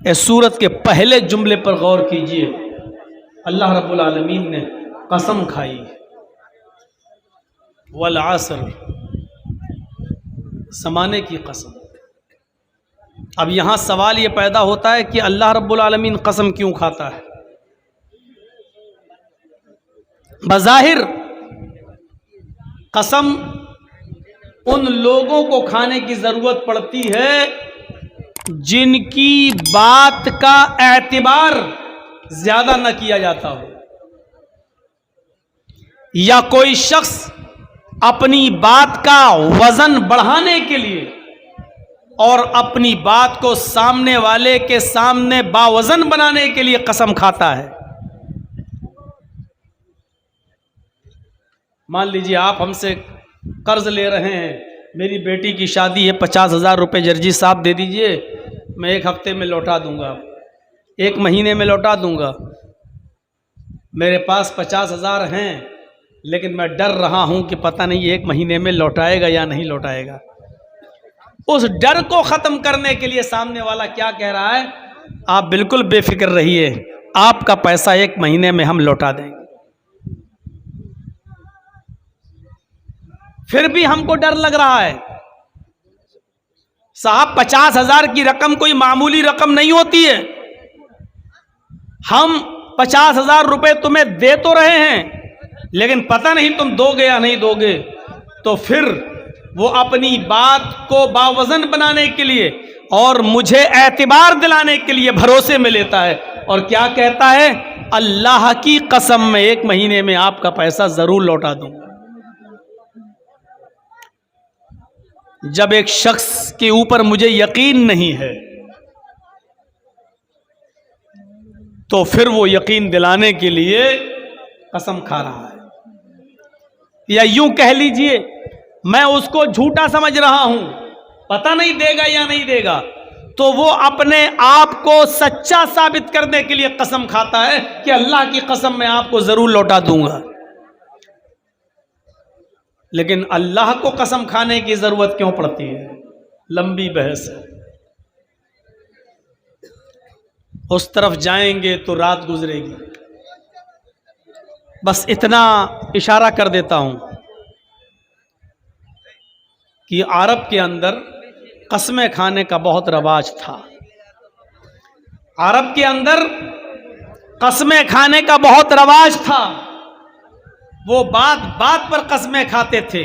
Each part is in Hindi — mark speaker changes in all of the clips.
Speaker 1: इस सूरत के पहले जुमले पर गौर कीजिए। अल्लाह रब्बुल आलमीन ने कसम खाई, वल असर, ज़माने की कसम। अब यहाँ सवाल ये पैदा होता है कि अल्लाह रब्बुल आलमीन कसम क्यों खाता है? बज़ाहिर कसम उन लोगों को खाने की ज़रूरत पड़ती है जिनकी बात का एतबार ज़्यादा न किया जाता हो, या कोई शख्स अपनी बात का वज़न बढ़ाने के लिए और अपनी बात को सामने वाले के सामने बावज़न बनाने के लिए कसम खाता है। मान लीजिए आप हमसे कर्ज ले रहे हैं, मेरी बेटी की शादी है, 50,000 रुपये जर्जी साहब दे दीजिए, मैं 1 हफ्ते में लौटा दूंगा, 1 महीने में लौटा दूंगा। मेरे पास 50,000 हैं, लेकिन मैं डर रहा हूं कि पता नहीं 1 महीने में लौटाएगा या नहीं लौटाएगा। उस डर को ख़त्म करने के लिए सामने वाला क्या कह रहा है? आप बिल्कुल बेफिक्र रहिए, आपका पैसा 1 महीने में हम लौटा देंगे। फिर भी हमको डर लग रहा है। साहब 50,000 की रकम कोई मामूली रकम नहीं होती है। हम 50,000 रुपये तुम्हें दे तो रहे हैं, लेकिन पता नहीं तुम दोगे या नहीं दोगे। तो फिर वो अपनी बात को बावज़न बनाने के लिए और मुझे एतबार दिलाने के लिए भरोसे में लेता है और क्या कहता है? अल्लाह की कसम, मैं 1 महीने में आपका पैसा जरूर लौटा दूंगा। जब एक शख्स के ऊपर मुझे यकीन नहीं है तो फिर वो यकीन दिलाने के लिए कसम खा रहा है, या यूं कह लीजिए मैं उसको झूठा समझ रहा हूं, पता नहीं देगा या नहीं देगा, तो वो अपने आप को सच्चा साबित करने के लिए कसम खाता है कि अल्लाह की कसम मैं आपको जरूर लौटा दूंगा। लेकिन अल्लाह को कसम खाने की जरूरत क्यों पड़ती है? लंबी बहस है, उस तरफ जाएंगे तो रात गुजरेगी। बस इतना इशारा कर देता हूं कि अरब के अंदर कसमें खाने का बहुत रवाज था। अरब के अंदर कसमें खाने का बहुत रवाज था। वो बात बात पर कसमें खाते थे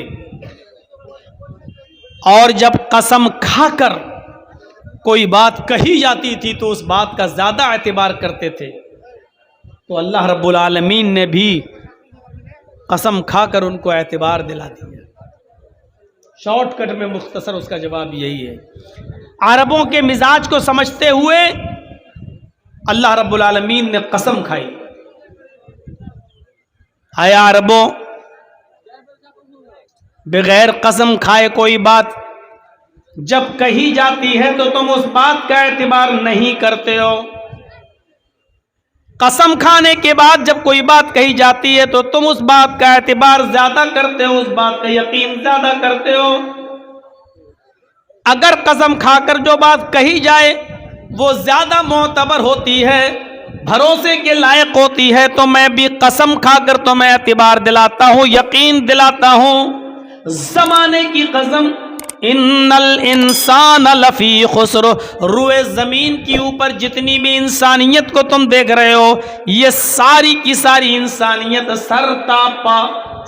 Speaker 1: और जब कसम खाकर कोई बात कही जाती थी तो उस बात का ज्यादा एतबार करते थे। तो अल्लाह रब्बुल आलमीन ने भी कसम खाकर उनको एतबार दिला दिया। शॉर्टकट में मुख्तसर उसका जवाब यही है। अरबों के मिजाज को समझते हुए अल्लाह रब्बुल आलमीन ने कसम खाई। आया अरबों, बगैर कसम खाए कोई बात जब कही जाती है तो तुम उस बात का एतबार नहीं करते हो। कसम खाने के बाद जब कोई बात कही जाती है तो तुम उस बात का एतबार ज्यादा करते हो, उस बात का यकीन ज्यादा करते हो। अगर कसम खाकर जो बात कही जाए वो ज्यादा मोतबर होती है, भरोसे के लायक होती है, तो मैं भी कसम खाकर तुम्हें एतबार दिलाता हूं, यकीन दिलाता हूं। जमाने की कसम, इन्नल इंसान लफी खुस्र, रुए जमीन के ऊपर जितनी भी इंसानियत को तुम देख रहे हो, ये सारी की सारी इंसानियत सर तापा,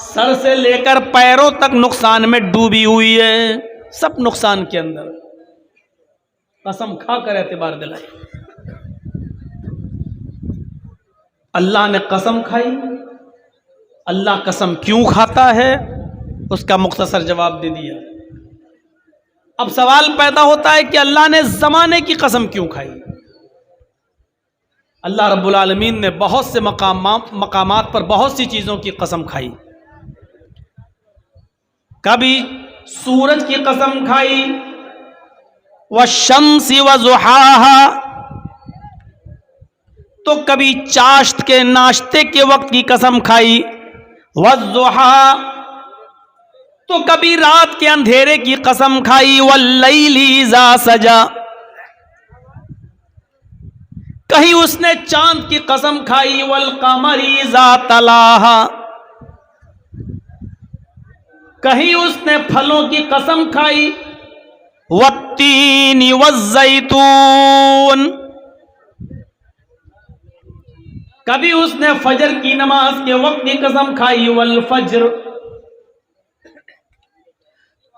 Speaker 1: सर से लेकर पैरों तक नुकसान में डूबी हुई है। सब नुकसान के अंदर। कसम खाकर एतबार दिलाई। अल्लाह ने कसम खाई। अल्लाह कसम क्यों खाता है उसका मुख्तसर जवाब दे दिया। अब सवाल पैदा होता है कि अल्लाह ने ज़माने की कसम क्यों खाई? अल्लाह रब्बुल आलमीन ने बहुत से मकामात पर बहुत सी चीज़ों की कसम खाई। कभी सूरज की कसम खाई, वश्शम्सी वज़ुहाहा, तो कभी चाश्त के नाश्ते के वक्त की कसम खाई, वज़ुहा, तो कभी रात के अंधेरे की कसम खाई, वल्लैली इज़ा सजा, कहीं उसने चांद की कसम खाई, वल कमरी इज़ा तलाहा, कहीं उसने फलों की कसम खाई, वत्तीनी वज़्ज़ैतून, कभी उसने फजर की नमाज के वक्त की कसम खाई, वल फज्र,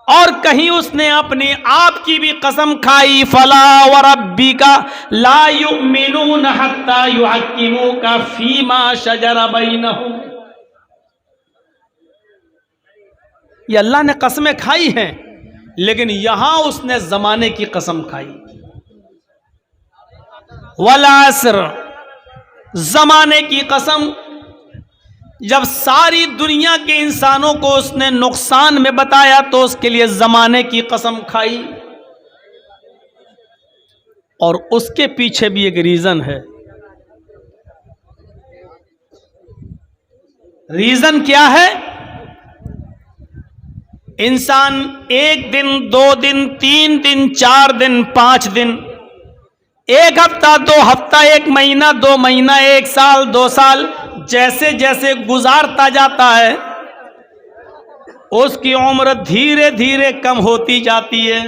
Speaker 1: और कहीं उसने अपने आप की भी कसम खाई, फला व रब्बिका ला युमिनून हत्ता युहक्किमूका फीमा शजर बैनहुम। ये अल्लाह ने कसमें खाई हैं, लेकिन यहां उसने जमाने की कसम खाई, वल अस्र, जमाने की कसम। जब सारी दुनिया के इंसानों को उसने नुकसान में बताया तो उसके लिए जमाने की कसम खाई। और उसके पीछे भी एक रीजन है। रीजन क्या है? इंसान 1 दिन, 2 दिन, 3 दिन, 4 दिन, 5 दिन, 1 हफ्ता, 2 हफ्ता, 1 महीना, 2 महीना, 1 साल, 2 साल, जैसे जैसे गुजारता जाता है उसकी उम्र धीरे धीरे कम होती जाती है।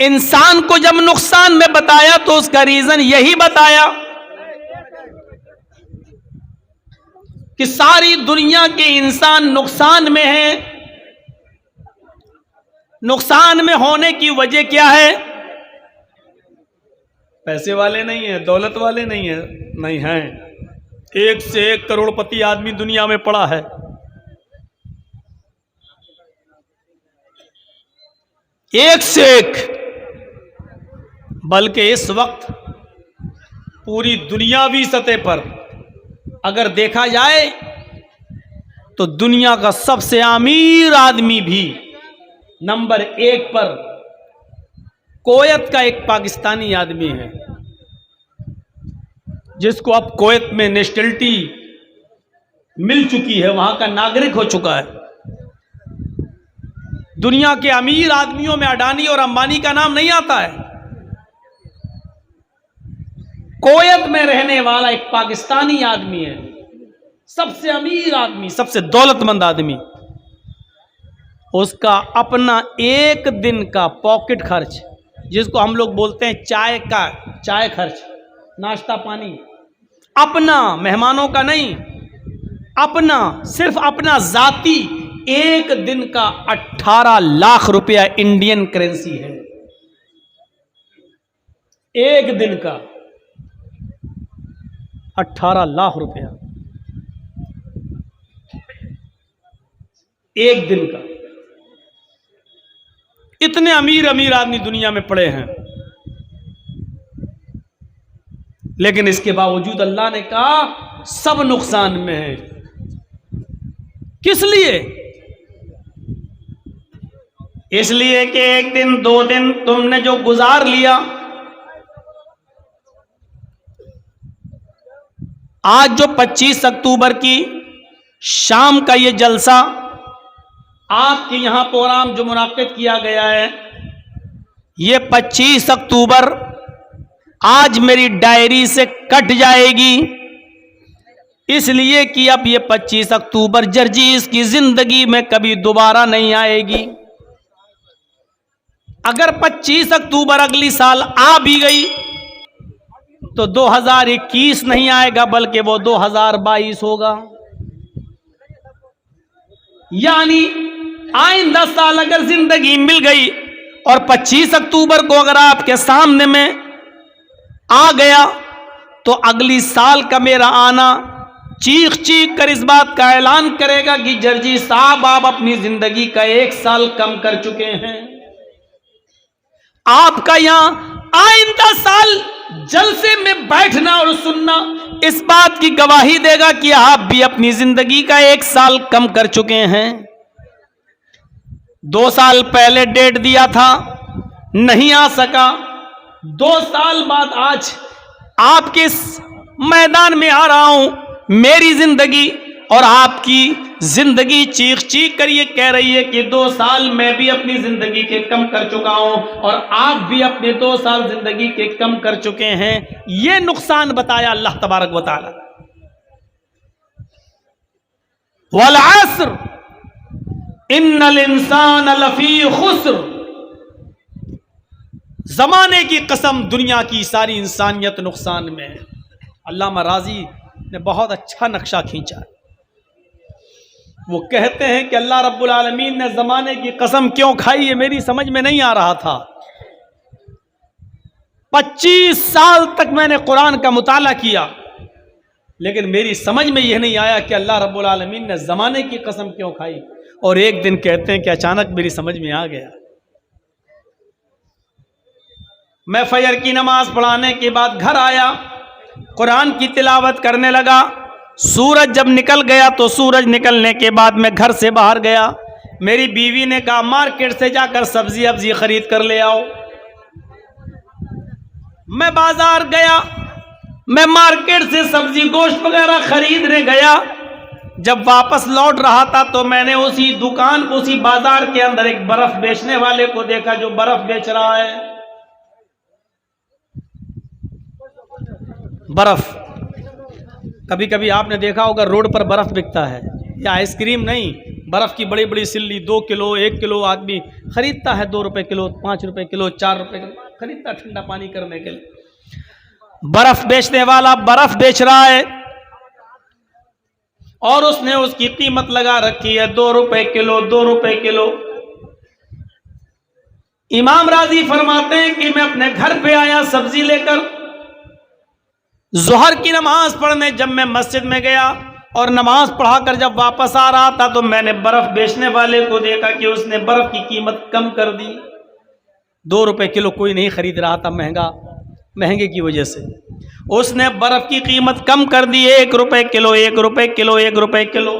Speaker 1: इंसान को जब नुकसान में बताया तो उसका रीजन यही बताया कि सारी दुनिया के इंसान नुकसान में हैं। नुकसान में होने की वजह क्या है? पैसे वाले नहीं है, दौलत वाले नहीं है, नहीं हैं। 1 से 1 करोड़पति आदमी दुनिया में पड़ा है। एक से एक, बल्कि इस वक्त पूरी दुनियावी सतह पर अगर देखा जाए तो दुनिया का सबसे अमीर आदमी भी नंबर 1 पर कुवैत का एक पाकिस्तानी आदमी है, जिसको अब कुवैत में नेशनलिटी मिल चुकी है, वहां का नागरिक हो चुका है। दुनिया के अमीर आदमियों में अडानी और अंबानी का नाम नहीं आता है। कुवैत में रहने वाला एक पाकिस्तानी आदमी है, सबसे अमीर आदमी, सबसे दौलतमंद आदमी। उसका अपना 1 दिन का पॉकेट खर्च, जिसको हम लोग बोलते हैं चाय खर्च, नाश्ता पानी, अपना, मेहमानों का नहीं, अपना, सिर्फ अपना जाती 1 दिन का 18 लाख रुपया इंडियन करेंसी है। 1 दिन का 18 लाख रुपया, 1 दिन का। इतने अमीर अमीर आदमी दुनिया में पड़े हैं, लेकिन इसके बावजूद अल्लाह ने कहा सब नुकसान में है। किस लिए? इसलिए कि 1 दिन, 2 दिन तुमने जो गुजार लिया, आज जो 25 अक्टूबर की शाम का ये जलसा आपके यहां प्रोग्राम जो मुनाकिद किया गया है, ये 25 अक्टूबर आज मेरी डायरी से कट जाएगी, इसलिए कि अब ये 25 अक्टूबर जर्जीस की जिंदगी में कभी दोबारा नहीं आएगी। अगर 25 अक्टूबर अगली साल आ भी गई तो 2021 नहीं आएगा, बल्कि वो 2022 होगा। यानी आइंदा साल अगर जिंदगी मिल गई और 25 अक्टूबर को अगर आपके सामने में आ गया तो अगली साल का मेरा आना चीख चीख कर इस बात का ऐलान करेगा कि जर्जी साहब आप अपनी जिंदगी का 1 साल कम कर चुके हैं। आपका यहां आइंदा साल जलसे में बैठना और सुनना इस बात की गवाही देगा कि आप भी अपनी जिंदगी का 1 साल कम कर चुके हैं। 2 साल पहले डेट दिया था, नहीं आ सका। 2 साल बाद आज आपके इस मैदान में आ रहा हूं। मेरी जिंदगी और आपकी जिंदगी चीख चीख कर ये कह रही है कि 2 साल मैं भी अपनी जिंदगी के कम कर चुका हूं और आप भी अपने 2 साल जिंदगी के कम कर चुके हैं। ये नुकसान बताया अल्लाह तबारक व तआला। वल अस्र इन्नल इंसान लफी खुस्र, जमाने की कसम दुनिया की सारी इंसानियत नुकसान में। अल्लामा राजी ने बहुत अच्छा नक्शा खींचा। वो कहते हैं कि अल्लाह रब्बुल आलमीन ने जमाने की कसम क्यों खाई, ये मेरी समझ में नहीं आ रहा था। 25 साल तक मैंने कुरान का मुताला किया, लेकिन मेरी समझ में यह नहीं आया कि अल्लाह रब्बुल आलमीन ने जमाने की कसम क्यों खाई। और एक दिन कहते हैं कि अचानक मेरी समझ में आ गया। मैं फजर की नमाज पढ़ाने के बाद घर आया, कुरान की तिलावत करने लगा। सूरज जब निकल गया तो सूरज निकलने के बाद मैं घर से बाहर गया। मेरी बीवी ने कहा मार्केट से जाकर सब्जी अब्जी खरीद कर ले आओ। मैं बाजार गया, मैं मार्केट से सब्जी गोश्त वगैरह खरीदने गया। जब वापस लौट रहा था तो मैंने उसी दुकान, उसी बाजार के अंदर एक बर्फ बेचने वाले को देखा जो बर्फ बेच रहा है। बर्फ, कभी कभी आपने देखा होगा रोड पर बर्फ बिकता है, या आइसक्रीम नहीं, बर्फ की बड़ी बड़ी सिल्ली 2 किलो 1 किलो आदमी खरीदता है। 2 रुपए किलो, 5 रुपए किलो, 4 रुपए किलो खरीदता ठंडा पानी करने के लिए। बर्फ बेचने वाला बर्फ बेच रहा है और उसने उसकी कीमत लगा रखी है 2 रुपए किलो, 2 रुपए किलो। इमाम राजी फरमाते हैं कि मैं अपने घर पे आया सब्जी लेकर। जोहर की नमाज पढ़ने जब मैं मस्जिद में गया और नमाज पढ़ाकर जब वापस आ रहा था तो मैंने बर्फ बेचने वाले को देखा कि उसने बर्फ की कीमत कम कर दी। 2 रुपए किलो कोई नहीं खरीद रहा था, महंगे की वजह से उसने बर्फ की कीमत कम कर दी। 1 रुपए किलो, 1 रुपए किलो, 1 रुपए किलो।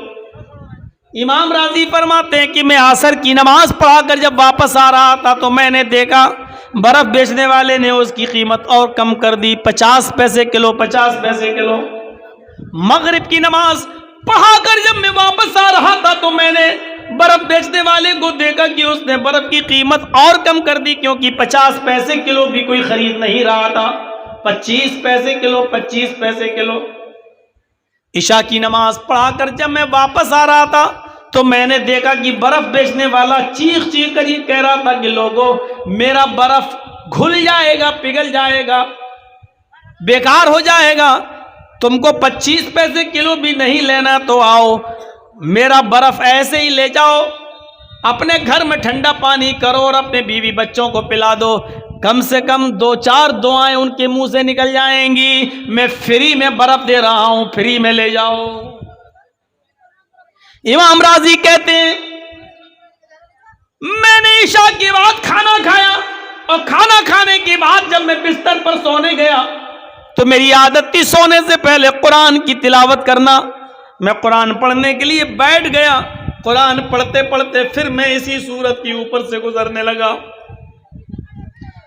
Speaker 1: इमाम राजी फरमाते हैं कि मैं असर की नमाज पढ़ाकर जब वापस आ रहा था तो मैंने देखा बर्फ बेचने वाले ने उसकी कीमत और कम कर दी, 50 पैसे किलो, 50 पैसे किलो। मगरिब की नमाज पढ़ाकर जब मैं वापस आ रहा था तो मैंने बर्फ बेचने वाले को देखा कि उसने बर्फ की कीमत और कम कर दी, क्योंकि 50 पैसे किलो भी कोई खरीद नहीं रहा था। 25 पैसे किलो, 25 पैसे किलो। इशा की नमाज पढ़ाकर जब मैं वापस आ रहा था तो मैंने देखा कि बर्फ बेचने वाला चीख चीख कर ये कह रहा था कि लोगों, मेरा बर्फ घुल जाएगा, पिघल जाएगा, बेकार हो जाएगा। तुमको 25 पैसे किलो भी नहीं लेना तो आओ, मेरा बर्फ ऐसे ही ले जाओ, अपने घर में ठंडा पानी करो और अपने बीवी बच्चों को पिला दो। कम से कम 2-4 दुआएं उनके मुंह से निकल जाएंगी। मैं फ्री में बर्फ दे रहा हूं, फ्री में ले जाओ। इमाम राजी कहते हैं मैंने ईशा के बाद खाना खाया और खाना खाने के बाद जब मैं बिस्तर पर सोने गया तो मेरी आदत थी सोने से पहले कुरान की तिलावत करना। मैं कुरान पढ़ने के लिए बैठ गया। कुरान पढ़ते पढ़ते फिर मैं इसी सूरत के ऊपर से गुजरने लगा।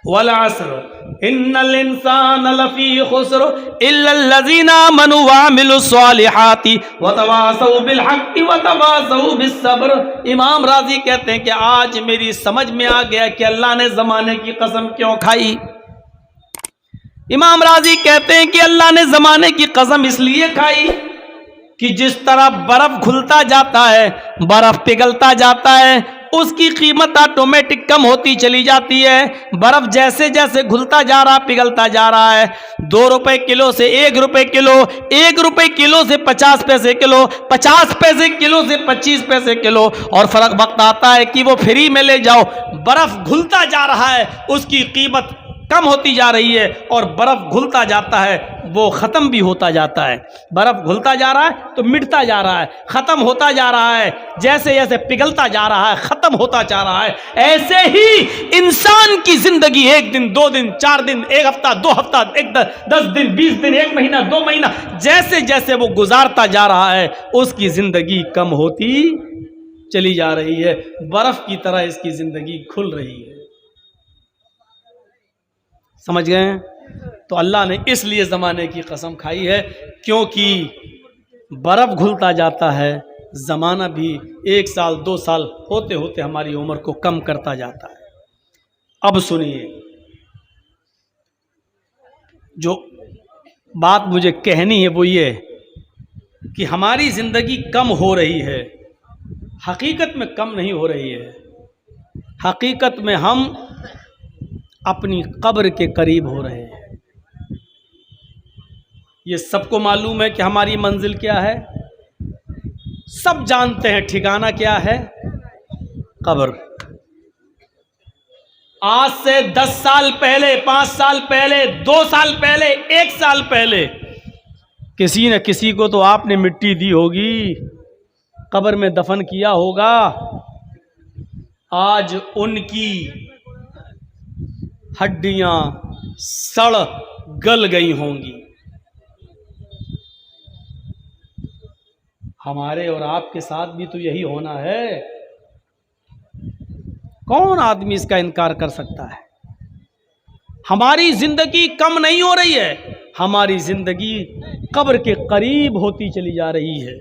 Speaker 1: वल अस्र इन्नल इंसान लफी खुस्र इल्लल्लज़ीना आमनू व अमिलुस सालिहाति व तवासौ बिल हक़्क़ि व तवासौ बिस सब्र। इमाम राजी कहते हैं कि आज मेरी समझ में आ गया कि अल्लाह ने जमाने की कसम क्यों खाई। इमाम राजी कहते हैं कि अल्लाह ने जमाने की कसम इसलिए खाई कि जिस तरह बर्फ घुलता जाता है, बर्फ पिघलता जाता है, उसकी कीमत ऑटोमेटिक कम होती चली जाती है। बर्फ जैसे जैसे घुलता जा रहा, पिघलता जा रहा है, 2 रुपए किलो से 1 रुपए किलो, 1 रुपए किलो से 50 पैसे किलो, 50 पैसे किलो से 25 पैसे किलो, और फर्क वक्त आता है कि वो फ्री में ले जाओ। बर्फ घुलता जा रहा है, उसकी कीमत कम होती जा रही है, और बर्फ घुलता जाता है वो खत्म भी होता जाता है। बर्फ घुलता जा रहा है तो मिटता जा रहा है, खत्म होता जा रहा है। जैसे जैसे पिघलता जा रहा है, खत्म होता जा रहा है। ऐसे ही इंसान की जिंदगी 1 दिन, 2 दिन, 4 दिन, 1 हफ्ता, 2 हफ्ता, 10 दिन, 20 दिन, 1 महीना, 2 महीना, जैसे जैसे वो गुजारता जा रहा है उसकी जिंदगी कम होती चली जा रही है। बर्फ की तरह इसकी जिंदगी खुल रही है। समझ गए हैं? तो अल्लाह ने इसलिए ज़माने की कसम खाई है क्योंकि बर्फ़ घुलता जाता है, ज़माना भी 1 साल 2 साल होते होते हमारी उम्र को कम करता जाता है। अब सुनिए, जो बात मुझे कहनी है वो ये कि हमारी ज़िंदगी कम हो रही है। हकीकत में कम नहीं हो रही है, हकीकत में हम अपनी कब्र के करीब हो रहे हैं। ये सबको मालूम है कि हमारी मंजिल क्या है, सब जानते हैं ठिकाना क्या है, कब्र। आज से 10 साल पहले, 5 साल पहले, 2 साल पहले, 1 साल पहले किसी न किसी को तो आपने मिट्टी दी होगी, कब्र में दफन किया होगा। आज उनकी हड्डियां सड़ गल गई होंगी। हमारे और आपके साथ भी तो यही होना है। कौन आदमी इसका इनकार कर सकता है? हमारी जिंदगी कम नहीं हो रही है, हमारी जिंदगी कब्र के करीब होती चली जा रही है।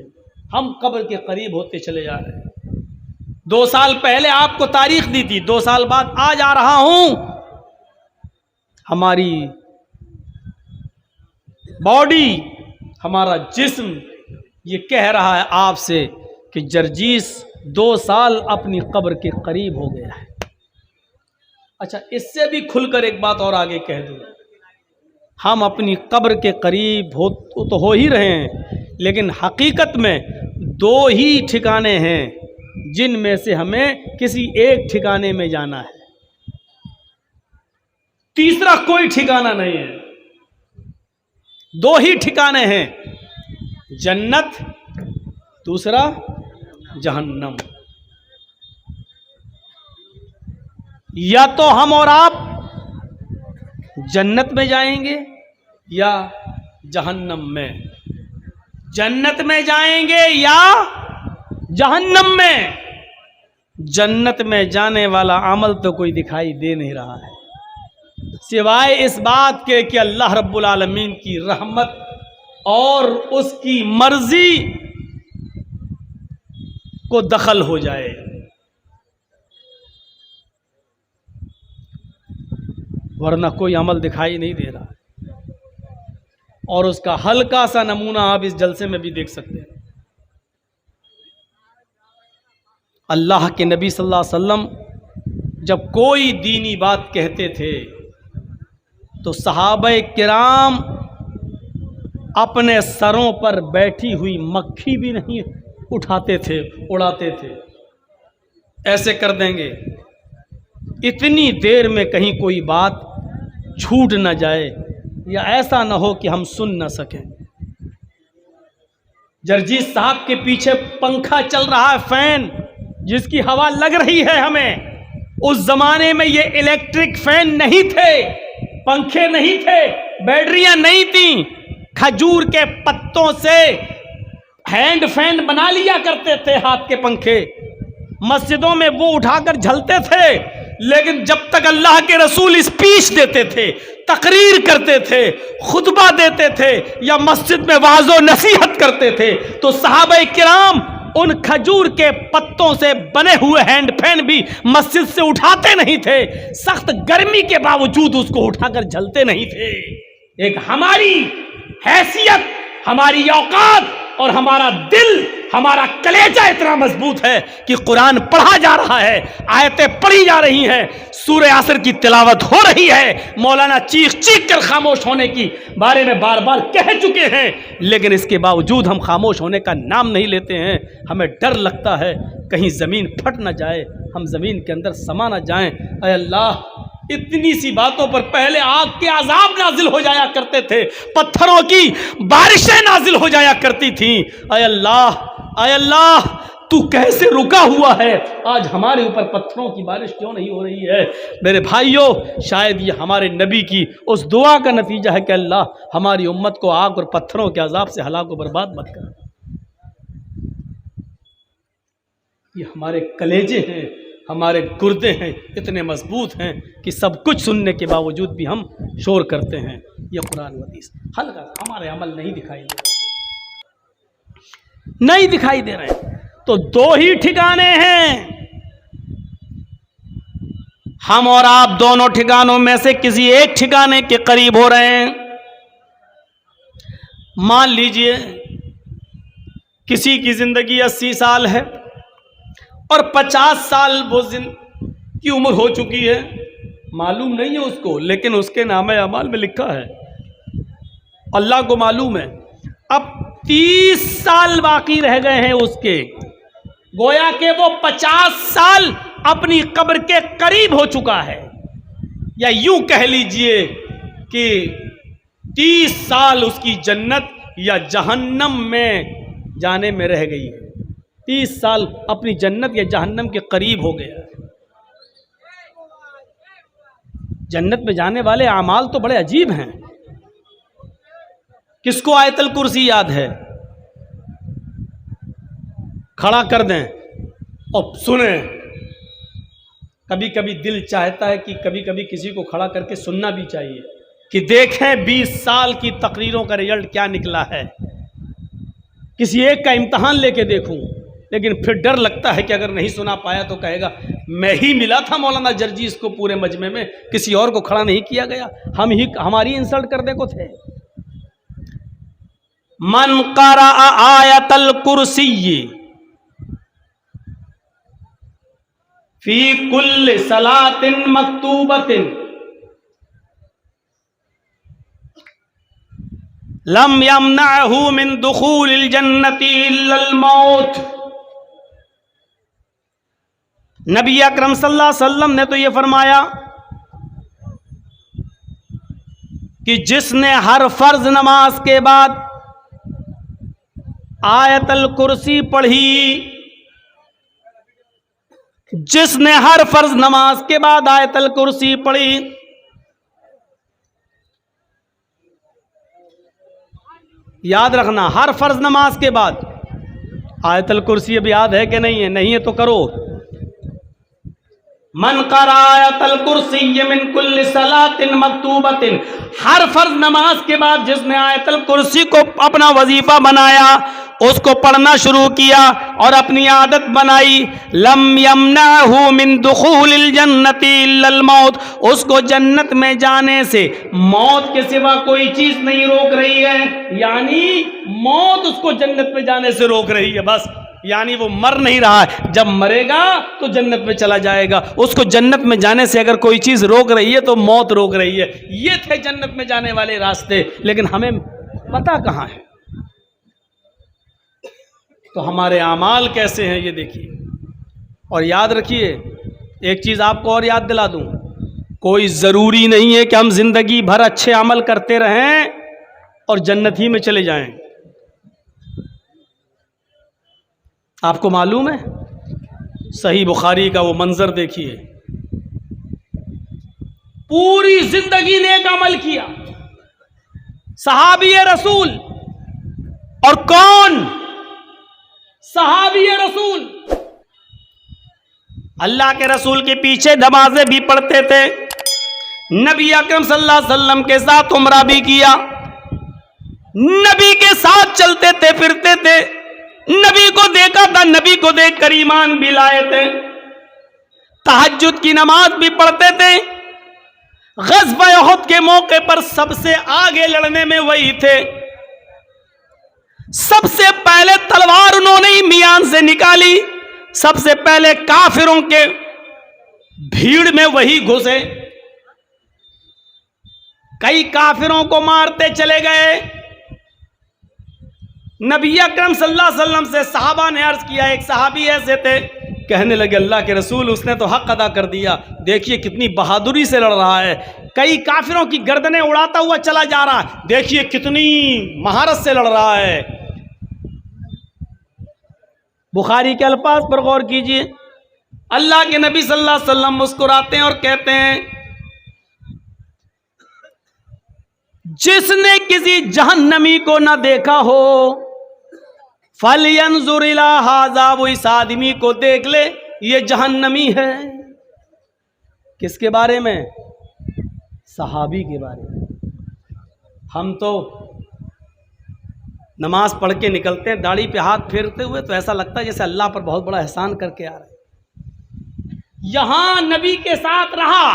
Speaker 1: हम कब्र के करीब होते चले जा रहे हैं। 2 साल पहले आपको तारीख दी थी, 2 साल बाद आज आ रहा हूं। हमारी बॉडी, हमारा जिस्म ये कह रहा है आपसे कि जर्जीस 2 साल अपनी कब्र के करीब हो गया है। अच्छा, इससे भी खुलकर एक बात और आगे कह दूं, हम अपनी कब्र के करीब हो ही रहे हैं, लेकिन हकीकत में 2 ही ठिकाने हैं जिनमें से हमें किसी एक ठिकाने में जाना है, तीसरा कोई ठिकाना नहीं है। 2 ही ठिकाने हैं, जन्नत, दूसरा जहन्नम। या तो हम और आप जन्नत में जाएंगे या जहन्नम में, जन्नत में जाएंगे या जहन्नम में। जन्नत में जाने वाला अमल तो कोई दिखाई दे नहीं रहा है, सिवाय इस बात के कि अल्लाह रब्बुल आलमीन की रहमत और उसकी मर्जी को दखल हो जाए। वरना कोई अमल दिखाई नहीं दे रहा। और उसका हल्का सा नमूना आप इस जलसे में भी देख सकते हैं। अल्लाह के नबी सल्लल्लाहु अलैहि वसल्लम जब कोई दीनी बात कहते थे तो सहाबे किराम अपने सरों पर बैठी हुई मक्खी भी नहीं उठाते थे, उड़ाते थे। ऐसे कर देंगे इतनी देर में कहीं कोई बात छूट न जाए या ऐसा न हो कि हम सुन न सकें। जर्जीस साहब के पीछे पंखा चल रहा है, फैन जिसकी हवा लग रही है हमें। उस जमाने में ये इलेक्ट्रिक फैन नहीं थे, पंखे नहीं थे, बैटरियां नहीं थी। खजूर के पत्तों से हैंड फैन बना लिया करते थे, हाथ के पंखे मस्जिदों में वो उठाकर झलते थे। लेकिन जब तक अल्लाह के रसूल स्पीच देते थे, तकरीर करते थे, खुतबा देते थे या मस्जिद में वाज़ो नसीहत करते थे, तो सहाबा किराम उन खजूर के पत्तों से बने हुए हैंड फैन भी मस्जिद से उठाते नहीं थे। सख्त गर्मी के बावजूद उसको उठाकर झलते नहीं थे। एक हमारी हैसियत, हमारी औकात और हमारा दिल, हमारा कलेजा इतना मजबूत है कि कुरान पढ़ा जा रहा है, आयतें पढ़ी जा रही हैं, सूरह असर की तिलावत हो रही है। मौलाना चीख चीख कर खामोश होने की बारे में बार बार कह चुके हैं, लेकिन इसके बावजूद हम खामोश होने का नाम नहीं लेते हैं। हमें डर लगता है कहीं ज़मीन फट ना जाए, हम ज़मीन के अंदर समा ना जाएं। ऐ अल्लाह, इतनी सी बातों पर पहले आग के अजाब नाजिल हो जाया करते थे, पत्थरों की बारिशें नाजिल हो जाया करती थीं। ऐ अल्लाह, तू कैसे रुका हुआ है? आज हमारे ऊपर पत्थरों की बारिश क्यों नहीं हो रही है? मेरे भाइयों, शायद ये हमारे नबी की उस दुआ का नतीजा है कि अल्लाह हमारी उम्मत को आग और पत्थरों के अजाब से हलाक व बर्बाद मत कर। ये हमारे कलेजे हैं, हमारे गुर्दे हैं, इतने मजबूत हैं कि सब कुछ सुनने के बावजूद भी हम शोर करते हैं। ये कुरान व हदीस हल्का हमारे अमल नहीं दिखाई दे रहे। तो दो ही ठिकाने हैं। हम और आप दोनों ठिकानों में से किसी एक ठिकाने के करीब हो रहे हैं। मान लीजिए किसी की जिंदगी 80 साल है और 50 साल वो की उम्र हो चुकी है, मालूम नहीं है उसको, लेकिन उसके नामे अमाल में लिखा है, अल्लाह को मालूम है। अब 30 साल बाकी रह गए हैं उसके, गोया के वो 50 साल अपनी कब्र के करीब हो चुका है, या यूं कह लीजिए कि 30 साल उसकी जन्नत या जहन्नम में जाने में रह गई है। 30 साल अपनी जन्नत या जहन्नम के करीब हो गया। जन्नत में जाने वाले आमाल तो बड़े अजीब हैं। किसको आयतल कुर्सी याद है? खड़ा कर दें और सुने। कभी कभी दिल चाहता है कि कभी कभी किसी को खड़ा करके सुनना भी चाहिए कि देखें 20 साल की तकरीरों का रिजल्ट क्या निकला है। किसी एक का इम्तहान लेके देखूं, लेकिन फिर डर लगता है कि अगर नहीं सुना पाया तो कहेगा मैं ही मिला था मौलाना जर्जीस को पूरे मजमे में, किसी और को खड़ा नहीं किया गया, हमारी इंसल्ट करने को थे। मन करा आयतल कुर्सी फी कुल्ल सलातिन मक्तूबतिन लम यमनअहु मिन दुखूलिल जन्नति इल्लल मौत। नबी अकरम सल्लल्लाहु अलैहि वसल्लम ने तो ये फरमाया कि जिसने हर फर्ज नमाज के बाद आयतल कुर्सी पढ़ी, जिसने हर फर्ज नमाज के बाद आयतल कुर्सी पढ़ी, याद रखना हर फर्ज नमाज के बाद आयतल कुर्सी। अब याद है कि नहीं है? नहीं है तो करो। मन करा आयतल कुर्सी मिन कुल्ल सलातिन मक्तूबतिन, हर फर्ज नमाज के बाद जिसने आयतल कुर्सी को अपना वजीफा बनाया, उसको पढ़ना शुरू किया और अपनी आदत बनाई, लम यमनअहु मिन दुखूलिल जन्नति इल्लल मौत, उसको जन्नत में जाने से मौत के सिवा कोई चीज नहीं रोक रही है। यानी मौत उसको जन्नत में जाने से रोक रही है बस, यानी वो मर नहीं रहा है, जब मरेगा तो जन्नत में चला जाएगा। उसको जन्नत में जाने से अगर कोई चीज रोक रही है तो मौत रोक रही है। ये थे जन्नत में जाने वाले रास्ते, लेकिन हमें पता कहां है। तो हमारे आमाल कैसे हैं ये देखिए। और याद रखिए, एक चीज आपको और याद दिला दूं, कोई जरूरी नहीं है कि हम जिंदगी भर अच्छे अमल करते रहें और जन्नत ही में चले जाएं। आपको मालूम है, सही बुखारी का वो मंजर देखिए, पूरी जिंदगी नेक अमल किया सहाबी रसूल। और कौन सहाबी रसूल? अल्लाह के रसूल के पीछे नमाजें भी पढ़ते थे, नबी अकरम सल्लल्लाहु अलैहि वसल्लम के साथ उम्रा भी किया, नबी के साथ चलते थे फिरते थे, नबी को देखा था, नबी को देखकर ईमान भी लाए थे, तहज्जुद की नमाज भी पढ़ते थे। ग़ज़वा उहद के मौके पर सबसे आगे लड़ने में वही थे, सबसे पहले तलवार उन्होंने ही मियान से निकाली, सबसे पहले काफिरों के भीड़ में वही घुसे, कई काफिरों को मारते चले गए। नबी अकरम सल्लल्लाहु अलैहि वसल्लम से सहाबा ने अर्ज किया, एक सहाबी ऐसे थे, कहने लगे अल्लाह के रसूल उसने तो हक अदा कर दिया, देखिए कितनी बहादुरी से लड़ रहा है, कई काफिरों की गर्दनें उड़ाता हुआ चला जा रहा है, देखिए कितनी महारत से लड़ रहा है। बुखारी के अल्फाज पर गौर कीजिए, अल्लाह के नबी सल्लल्लाहु अलैहि वसल्लम मुस्कुराते हैं और कहते हैं जिसने किसी जहन्नमी को ना देखा हो फलयंजुर इला हाज़ा, वो इस आदमी को देख ले, ये जहन्नमी है। किसके बारे में? सहाबी के बारे में। हम तो नमाज पढ़ के निकलते हैं, दाढ़ी पे हाथ फेरते हुए, तो ऐसा लगता है जैसे अल्लाह पर बहुत बड़ा एहसान करके आ रहे हैं। यहां नबी के साथ रहा,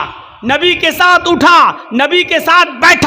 Speaker 1: नबी के साथ उठा, नबी के साथ बैठा।